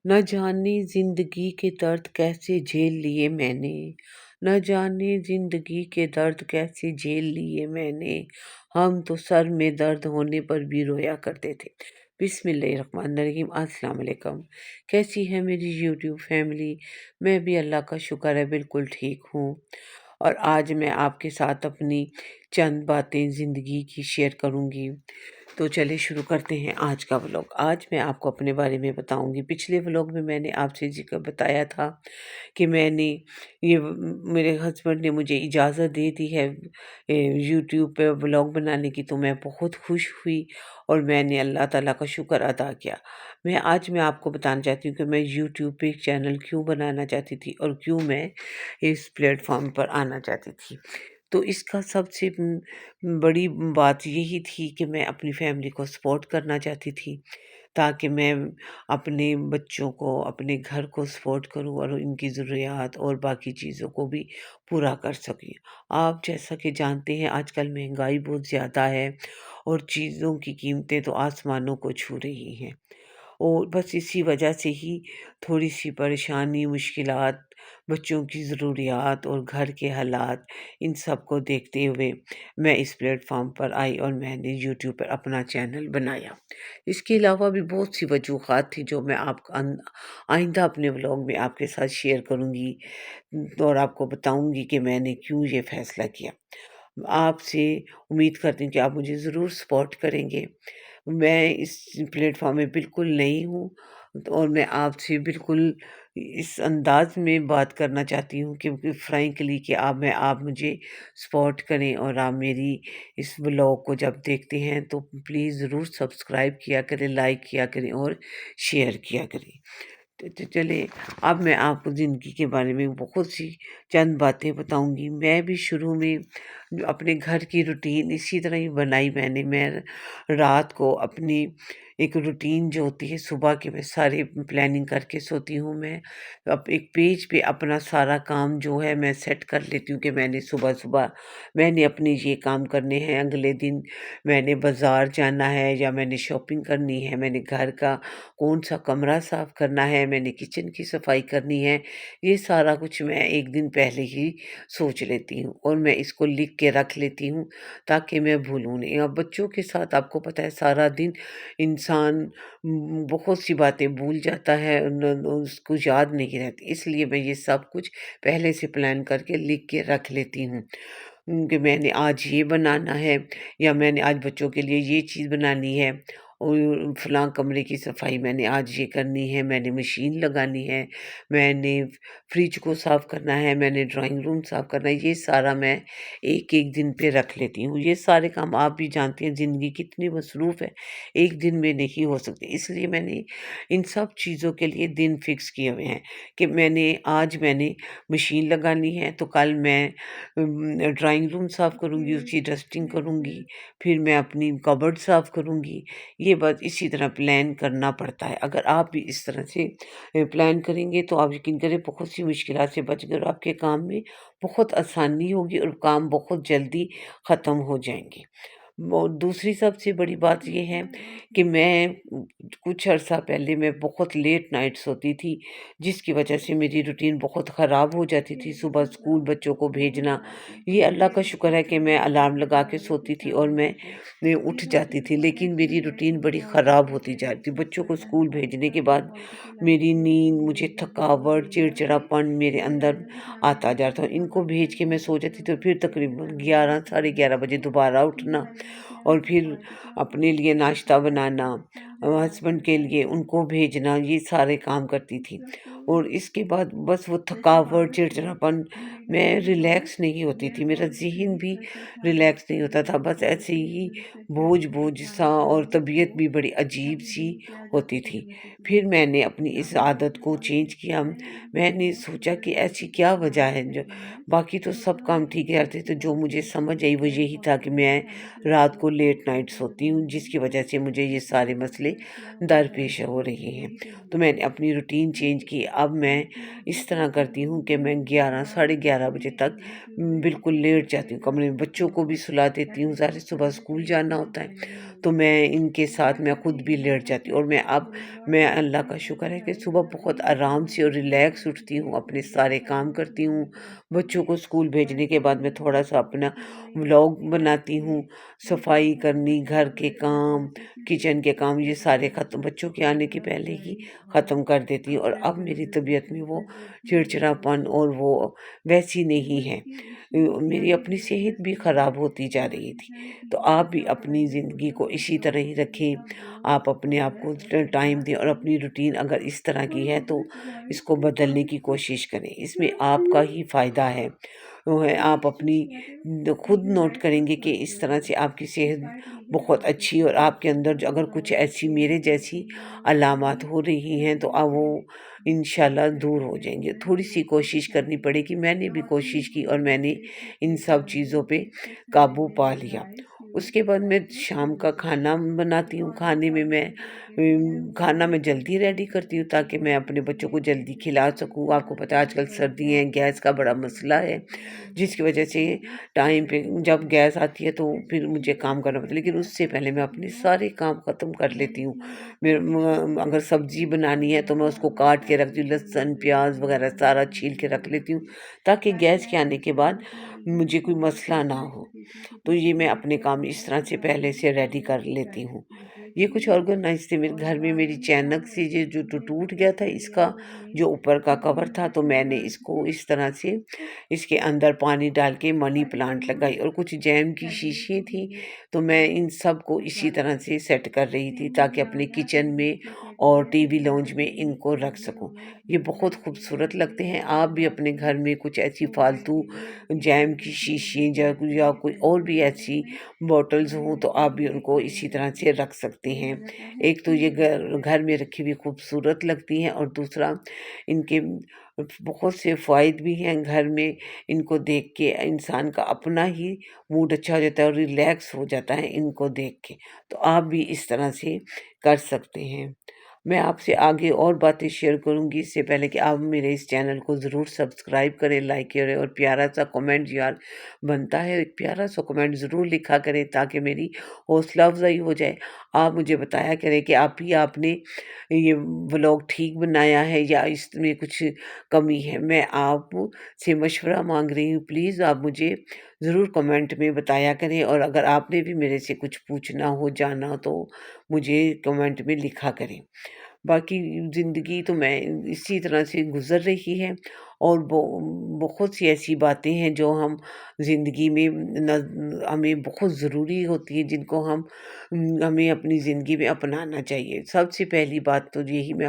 न जाने ज़िंदगी के दर्द कैसे झेल लिए मैंने, न जाने ज़िंदगी के दर्द कैसे झेल लिए मैंने, हम तो सर में दर्द होने पर भी रोया करते थे। बिस्मिल्लाहिर्रहमानिर्रहीम, अस्सलाम वालेकुम। कैसी है मेरी यूट्यूब फैमिली? मैं भी अल्लाह का शुक्र है बिल्कुल ठीक हूँ। और आज मैं आपके साथ अपनी चंद बातें ज़िंदगी की शेयर करूँगी। तो चलिए शुरू करते हैं आज का व्लॉग। आज मैं आपको अपने बारे में बताऊँगी। पिछले व्लॉग में मैंने आपसे ज़िक्र बताया था कि मैंने मेरे हस्बैंड ने मुझे इजाज़त दे दी है यूट्यूब पे व्लॉग बनाने की, तो मैं बहुत खुश हुई और मैंने अल्लाह ताला का शुक्र अदा किया। आज मैं आपको बताना चाहती हूँ कि मैं यूट्यूब पे एक चैनल क्यों बनाना चाहती थी और क्यों मैं इस प्लेटफ़ॉर्म पर आना चाहती थी। तो इसका सबसे बड़ी बात यही थी कि मैं अपनी फैमिली को सपोर्ट करना चाहती थी, ताकि मैं अपने बच्चों को, अपने घर को सपोर्ट करूँ और इनकी ज़रूरियात और बाकी चीज़ों को भी पूरा कर सकें। आप जैसा कि जानते हैं आजकल महँगाई बहुत ज़्यादा है और चीज़ों की कीमतें तो आसमानों को छू रही हैं। और बस इसी वजह से ही थोड़ी-सी परेशानी, मुश्किलात, बच्चों की ज़रूरियात और घर के हालात, इन सब को देखते हुए मैं इस प्लेटफ़ॉर्म पर आई और मैंने यूट्यूब पर अपना चैनल बनाया। इसके अलावा भी बहुत सी वजूहात थी जो मैं आइंदा अपने व्लॉग में आपके साथ शेयर करूँगी और आपको बताऊँगी कि मैंने क्यों ये फ़ैसला किया। आपसे उम्मीद करती हूँ कि आप मुझे ज़रूर सपोर्ट करेंगे। मैं इस प्लेटफ़ॉर्म में बिल्कुल नई हूँ और मैं आपसे बिल्कुल इस अंदाज़ में बात करना चाहती हूँ कि फ्रैंकली कि आप मुझे सपोर्ट करें और आप मेरी इस व्लॉग को जब देखते हैं तो प्लीज़ ज़रूर सब्सक्राइब किया करें, लाइक किया करें और शेयर किया करें। तो चलिए अब मैं आपको ज़िंदगी के बारे में बहुत सी चंद बातें बताऊँगी। मैं भी शुरू में जो अपने घर की रूटीन इसी तरह ही बनाई मैंने। मैं रात को अपनी एक रूटीन जो होती है सुबह के, मैं सारी प्लानिंग करके सोती हूँ। मैं अब एक पेज पे अपना सारा काम जो है मैं सेट कर लेती हूँ कि मैंने सुबह-सुबह मैंने अपने ये काम करने हैं, अगले दिन मैंने बाज़ार जाना है या मैंने शॉपिंग करनी है, मैंने घर का कौन-सा कमरा साफ़ करना है, मैंने किचन की सफाई करनी है। ये सारा कुछ मैं 1 दिन पहले ही सोच लेती हूँ और मैं इसको लिख के रख लेती हूँ ताकि मैं भूलूँ नहीं। अब बच्चों के साथ आपको पता है सारा दिन इंसान बहुत सी बातें भूल जाता है, न न उसको याद नहीं रहती। इसलिए मैं ये सब कुछ पहले से प्लान करके लिख के रख लेती हूँ कि मैंने आज ये बनाना है या मैंने आज बच्चों के लिए ये चीज़ बनानी है और फलाँ कमरे की सफाई मैंने आज ये करनी है, मैंने मशीन लगानी है, मैंने फ्रिज को साफ़ करना है, मैंने ड्राइंग रूम साफ़ करना है। ये सारा मैं एक-एक दिन पे रख लेती हूँ। ये सारे काम आप भी जानती हैं ज़िंदगी कितनी मसरूफ़ है, एक दिन में नहीं हो सकती। इसलिए मैंने इन सब चीज़ों के लिए दिन फ़िक्स किए हुए हैं कि आज मैंने मशीन लगानी है तो कल मैं ड्राइंग रूम साफ़ करूँगी, उसकी डस्टिंग करूँगी, फिर मैं अपनी कबर्ड साफ़ करूँगी। ये बस इसी तरह प्लान करना पड़ता है। अगर आप भी इस तरह से प्लान करेंगे तो आप यकीन करें बहुत सी मुश्किलात से बच कर आपके काम में बहुत आसानी होगी और काम बहुत जल्दी ख़त्म हो जाएँगे। और दूसरी सबसे बड़ी बात ये है कि मैं कुछ अर्सा पहले मैं बहुत लेट नाइट सोती थी, जिसकी वजह से मेरी रूटीन बहुत ख़राब हो जाती थी। सुबह स्कूल बच्चों को भेजना, ये अल्लाह का शुक्र है कि मैं अलार्म लगा के सोती थी और मैं उठ जाती थी, लेकिन मेरी रूटीन बड़ी ख़राब होती जा रही थी। बच्चों को स्कूल भेजने के बाद मेरी नींद, मुझे थकावट, चिड़चिड़ापन मेरे अंदर आता जा रहा था। इनको भेज के मैं सो जाती थी, फिर तकरीबन 11 साढ़े 11 बजे दोबारा उठना और फिर अपने लिए नाश्ता बनाना, हस्बैंड के लिए उनको भेजना, ये सारे काम करती थी। और इसके बाद बस वो थकावट, चिड़चिड़ापन, मैं रिलैक्स नहीं होती थी, मेरा ज़हन भी रिलैक्स नहीं होता था, बस ऐसे ही बोझ-बोझ सा और तबीयत भी बड़ी अजीब-सी होती थी। फिर मैंने अपनी इस आदत को चेंज किया। मैंने सोचा कि ऐसी क्या वजह है जो बाकी तो सब काम ठीक रहते थे, जो मुझे समझ आई वो यही था कि मैं रात को लेट नाइट सोती हूँ, जिसकी वजह से मुझे ये सारे मसले दरपेश हो रहे हैं। तो मैंने अपनी रूटीन चेंज की। अब मैं इस तरह करती हूँ कि मैं 11 साढ़े 11 बजे तक बिल्कुल लेट जाती हूँ कमरे में। बच्चों को भी सुला देती हूँ, ज़ाहिर है सुबह स्कूल जाना होता है। तो मैं इनके साथ मैं खुद भी लेट जाती हूँ और मैं अल्लाह का शुक्र है कि सुबह बहुत आराम से और रिलैक्स उठती हूँ, अपने सारे काम करती हूँ। बच्चों को स्कूल भेजने के बाद मैं थोड़ा-सा अपना व्लॉग बनाती हूँ, सफाई करनी, घर के काम, किचन के काम ये सारे ख़त्म बच्चों के आने के पहले ही ख़त्म कर देती हूँ और अब मेरी तबीयत में वो चिड़चिड़ापन और वो वैसी नहीं है। मेरी अपनी सेहत भी ख़राब होती जा रही थी। तो आप भी अपनी ज़िंदगी को इसी तरह ही रखें। आप अपने आप को टाइम दें और अपनी रूटीन अगर इस तरह की है तो इसको बदलने की कोशिश करें। इसमें आपका ही फ़ायदा है। वो है आप अपनी खुद नोट करेंगे कि इस तरह से आपकी सेहत बहुत अच्छी और आपके अंदर जो अगर कुछ ऐसी मेरे जैसी अलामात हो रही हैं तो वो इंशाल्लाह दूर हो जाएँगे। थोड़ी-सी कोशिश करनी पड़ेगी। मैंने भी कोशिश की और मैंने इन सब चीज़ों पे काबू पा लिया। उसके बाद मैं शाम का खाना बनाती हूँ। खाने में खाना मैं जल्दी रेडी करती हूँ ताकि मैं अपने बच्चों को जल्दी खिला सकूँ। आपको पता है आजकल सर्दी है, गैस का बड़ा मसला है, जिसकी वजह से टाइम पे जब गैस आती है तो फिर मुझे काम करना पड़ता है। लेकिन उससे पहले मैं अपने सारे काम ख़त्म कर लेती हूँ। अगर सब्ज़ी बनानी है तो मैं उसको काट के रखती हूँ, लहसुन, प्याज़ वग़ैरह सारा छील के रख लेती हूँ ताकि गैस के आने के बाद मुझे कोई मसला ना हो। तो ये मैं अपने काम इस तरह से पहले से रेडी कर लेती हूँ। ये कुछ ऑर्गेनाइज़ थे मेरे घर में मेरी अचानक से ये जो टूट गया था इसका जो ऊपर का कवर था तो मैंने इसको इस तरह से इसके अंदर पानी डाल के मनी प्लांट लगाई और कुछ जैम की शीशियाँ थी तो मैं इन सब को इसी तरह से सेट कर रही थी ताकि अपने किचन में और टीवी लाउंज में इनको रख सकूं। ये बहुत खूबसूरत लगते हैं। आप भी अपने घर में कुछ ऐसी फालतू जैम की शीशी या कोई और भी ऐसी बॉटल्स हों तो आप भी उनको इसी तरह से रख सकते हैं। एक तो ये घर घर में रखी हुई खूबसूरत लगती हैं और दूसरा इनके बहुत से फ़ायदे भी हैं घर में। इनको देख के इंसान का अपना ही मूड अच्छा हो जाता है और रिलैक्स हो जाता है इनको देख के। तो आप भी इस तरह से कर सकते हैं। मैं आपसे आगे और बातें शेयर करूँगी, इससे पहले कि आप मेरे इस चैनल को ज़रूर सब्सक्राइब करें, लाइक करें और प्यारा-सा कमेंट यार बनता है, एक प्यारा-सा कमेंट ज़रूर लिखा करें ताकि मेरी हौसला अफ़ज़ाई हो जाए। आप मुझे बताया करें कि आपने ये व्लॉग ठीक बनाया है या इसमें कुछ कमी है। मैं आपसे मशवरा माँग रही हूँ, प्लीज़ आप मुझे ज़रूर कमेंट में बताया करें और अगर आपने भी मेरे से कुछ पूछना हो, जानना हो तो मुझे कमेंट में लिखा करें। बाकी ज़िंदगी तो मैं इसी तरह से गुज़र रही है और बहुत सी ऐसी बातें हैं जो हम ज़िंदगी में हमें बहुत ज़रूरी होती हैं जिनको हमें अपनी ज़िंदगी में अपनाना चाहिए। सबसे पहली बात तो यही मैं